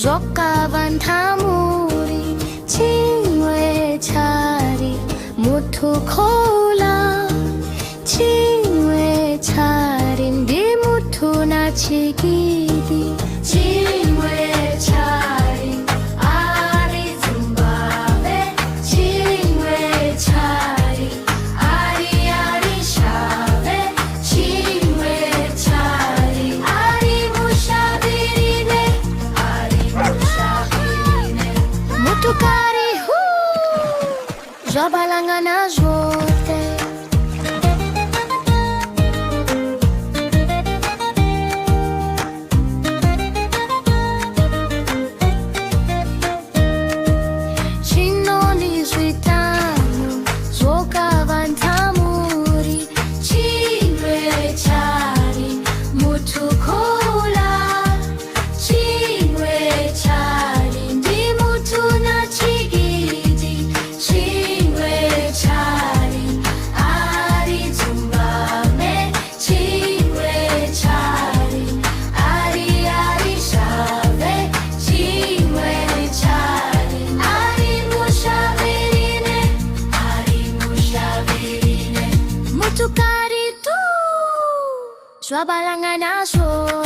Zvokavantamuri chimwe chari mutu khola chimwe chari ndi mutu na chigidi chimwe chari ari Zimbabwe chimwe chari ari shave chimwe chari ari mushabirine mutukari hu zvabalangana zvote chinoni zvitano zvokavantamuri chimwe chari mutukola chimwe chari ndi mutu na chigidi chimwe chari ari Zimbabwe chimwe chari ari shave chimwe chari ari mushabirine mutukari tu zvabalangana zvote